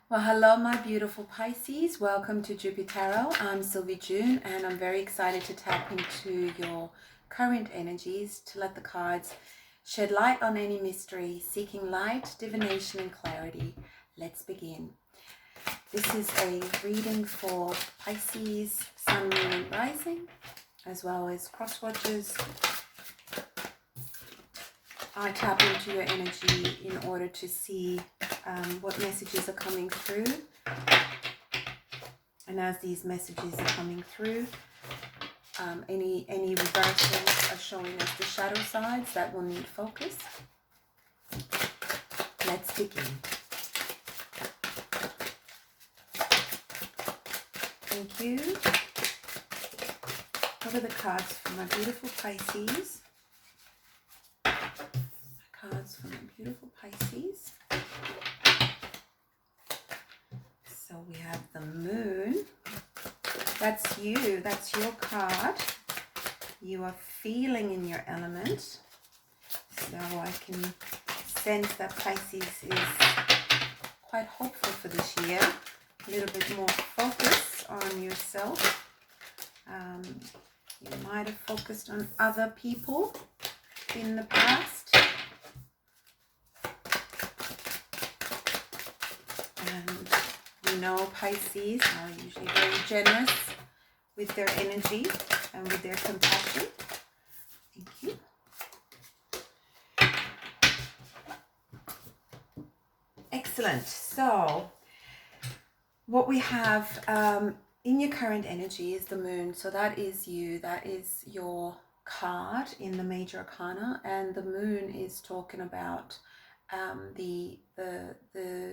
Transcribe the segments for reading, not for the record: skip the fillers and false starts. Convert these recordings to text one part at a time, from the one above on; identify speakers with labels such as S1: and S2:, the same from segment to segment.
S1: Well, hello, my beautiful Pisces. Welcome to Jupiter Tarot. I'm Sylvie June, and I'm very excited to tap into your current energies to let the cards shed light on any mystery, seeking light, divination, and clarity. Let's begin. This is a reading for Pisces, Sun, Moon, and Rising, as well as cross watchers. I tap into your energy in order to see what messages are coming through. And as these messages are coming through, any reversals are showing us the shadow sides that will need focus. Let's begin. Thank you. What are the cards for my beautiful Pisces? Cards for my beautiful Pisces. So we have the Moon. That's you. That's your card. You are feeling in your element. So I can sense that Pisces is quite hopeful for this year. A little bit more focus on yourself. You might have focused on other people in the past. And you know Pisces are usually very generous with their energy and with their compassion. Thank you. Excellent. So what we have in your current energy is the Moon. So that is you. That is your card in the major arcana, and the Moon is talking about the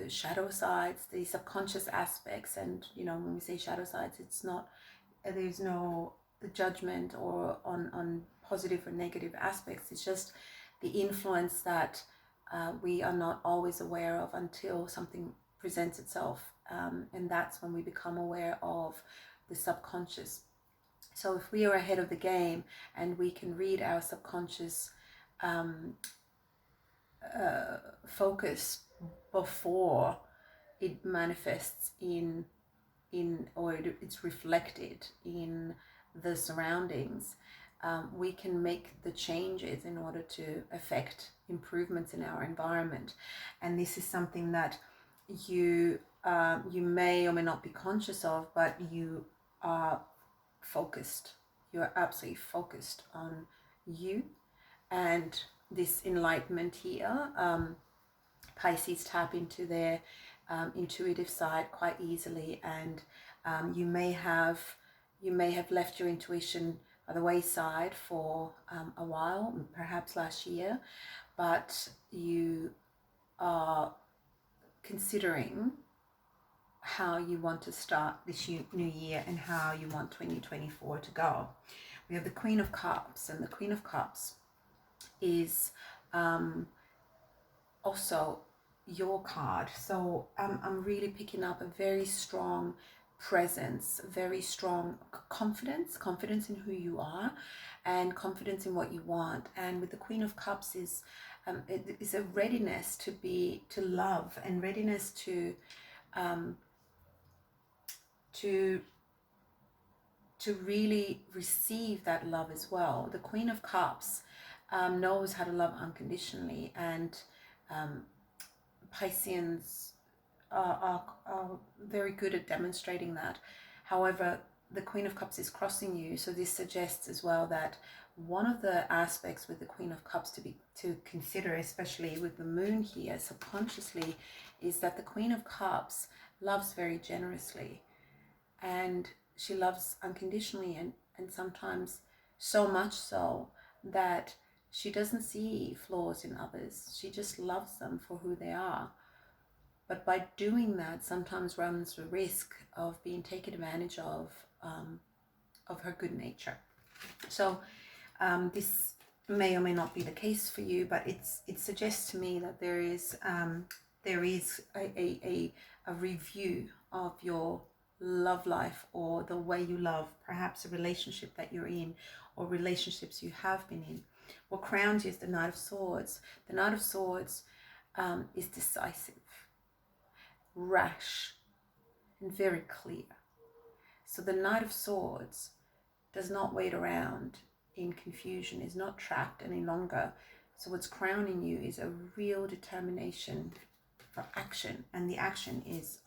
S1: shadow sides, the subconscious aspects. And you know, when we say shadow sides, it's not, there's no judgment or on positive or negative aspects. It's just the influence that we are not always aware of until something presents itself, and that's when we become aware of the subconscious. So if we are ahead of the game and we can read our subconscious focus before it manifests in or it's reflected in the surroundings, we can make the changes in order to affect improvements in our environment. And this is something that you may or may not be conscious of, but you are focused. You are absolutely focused on you and this enlightenment here. Pisces tap into their intuitive side quite easily, and you may have left your intuition by the wayside for a while, perhaps last year, but you are considering how you want to start this new year and how you want 2024 to go. We have the Queen of Cups, and the Queen of Cups is also your card. So I'm really picking up a very strong presence, very strong confidence in who you are, and confidence in what you want. And with the Queen of Cups is it is a readiness to love, and readiness to really receive that love as well. The Queen of Cups knows how to love unconditionally, and Pisceans are very good at demonstrating that. However, the Queen of Cups is crossing you, so this suggests as well that one of the aspects with the Queen of Cups to consider, especially with the Moon here subconsciously, is that the Queen of Cups loves very generously, and she loves unconditionally, and sometimes so much so that she doesn't see flaws in others. She just loves them for who they are. But by doing that, sometimes runs the risk of being taken advantage of her good nature. So this may or may not be the case for you, but it suggests to me that there is a review of your love life, or the way you love, perhaps a relationship that you're in, or relationships you have been in. What crowns you is the Knight of Swords. The Knight of Swords is decisive. rash and very clear. So the Knight of Swords does not wait around in confusion, is not trapped any longer. So what's crowning you is a real determination for action, and the action is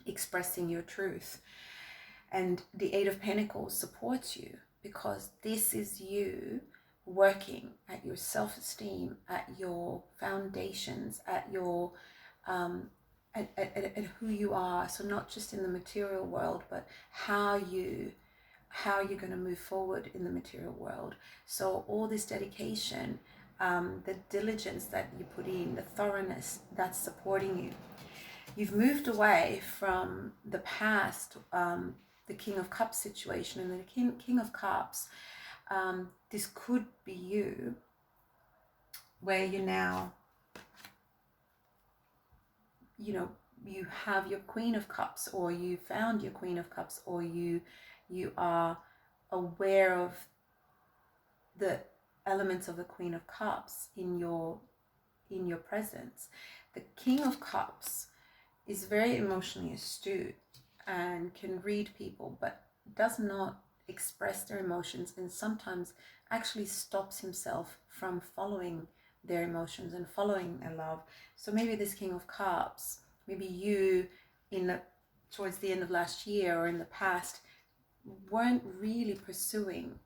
S1: expressing your truth. And the Eight of Pentacles supports you, because this is you working at your self-esteem, at your foundations, at your at who you are. So not just in the material world, but how you're going to move forward in the material world. So all this dedication, the diligence that you put in, the thoroughness, that's supporting you. You've moved away from the past, the King of Cups situation, and the King of Cups. This could be you, where you now, you have your Queen of Cups, or you found your Queen of Cups, or you are aware of the elements of the Queen of Cups in your presence. The King of Cups is very emotionally astute and can read people, but does not express their emotions, and sometimes actually stops himself from following their emotions and following their love. So maybe this King of Cups, maybe you towards the end of last year or in the past, weren't really pursuing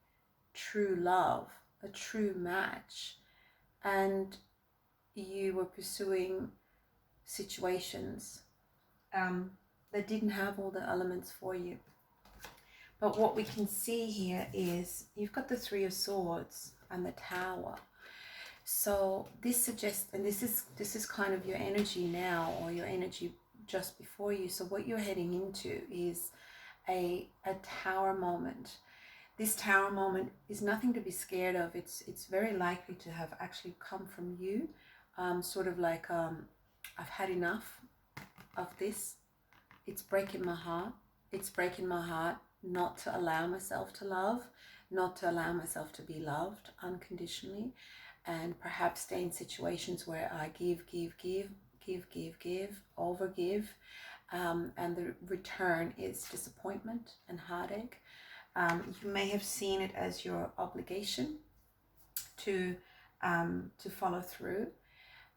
S1: true love, a true match, and you were pursuing situations that didn't have all the elements for you. But what we can see here is you've got the Three of Swords and the Tower. So this suggests, and this is kind of your energy now, or your energy just before you. So what you're heading into is a tower moment. This tower moment is nothing to be scared of. It's very likely to have actually come from you, sort of like I've had enough of this. It's breaking my heart. It's breaking my heart not to allow myself to love, not to allow myself to be loved unconditionally, and perhaps stay in situations where I give, overgive, and the return is disappointment and heartache. You may have seen it as your obligation to follow through,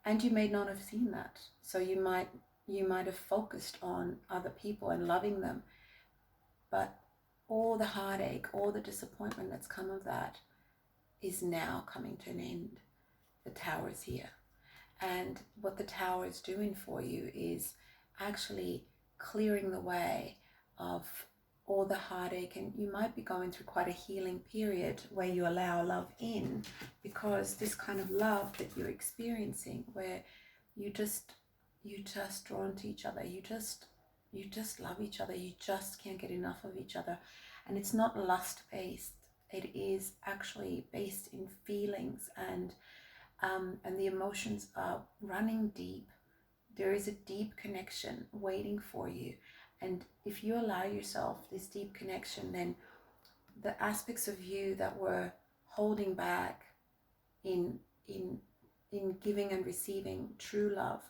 S1: and you may not have seen that. So you might have focused on other people and loving them, but all the heartache, all the disappointment that's come of that is now coming to an end. The Tower is here, and what the Tower is doing for you is actually clearing the way of all the heartache. And you might be going through quite a healing period where you allow love in, because this kind of love that you're experiencing, where you're just drawn to each other, you just love each other, you just can't get enough of each other. And it's not lust based, it is actually based in feelings, and the emotions are running deep. There is a deep connection waiting for you, and if you allow yourself this deep connection, then the aspects of you that were holding back in giving and receiving true love,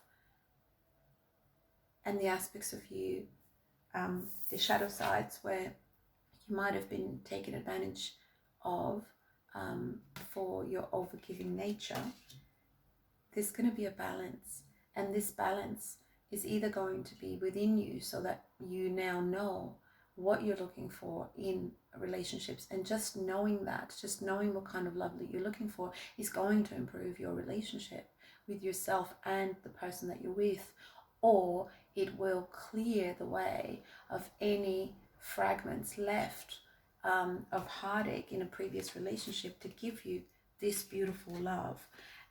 S1: and the aspects of you, the shadow sides where you might have been taken advantage of for your overgiving nature, there's going to be a balance. And this balance is either going to be within you, so that you now know what you're looking for in relationships, and just knowing what kind of love that you're looking for is going to improve your relationship with yourself and the person that you're with, or it will clear the way of any fragments left of heartache in a previous relationship to give you this beautiful love.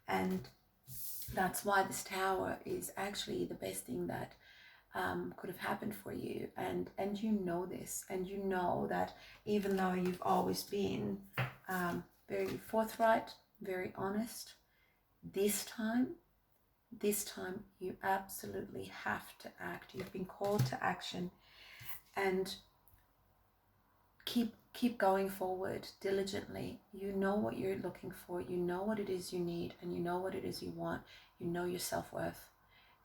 S1: And that's why this Tower is actually the best thing that could have happened for you. And you know this, and you know that even though you've always been very forthright, very honest, this time you absolutely have to act. You've been called to action, and keep keep going forward diligently. You know what you're looking for, you know what it is you need, and you know what it is you want. You know your self-worth.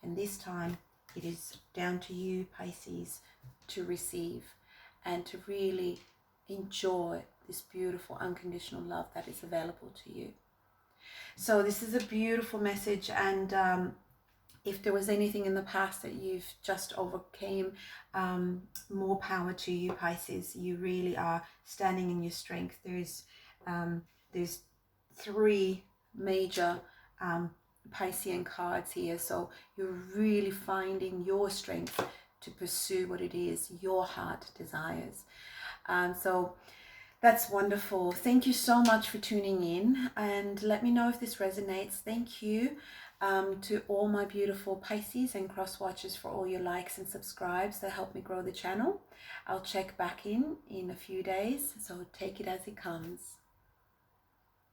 S1: And this time it is down to you, Pisces, to receive and to really enjoy this beautiful unconditional love that is available to you. So this is a beautiful message, and if there was anything in the past that you've just overcame, more power to you, Pisces. You really are standing in your strength. There's 3 major Piscean cards here, so you're really finding your strength to pursue what it is your heart desires. So that's wonderful. Thank you so much for tuning in, and let me know if this resonates. Thank you to all my beautiful Pisces and cross watchers for all your likes and subscribes that help me grow the channel. I'll check back in a few days, so take it as it comes.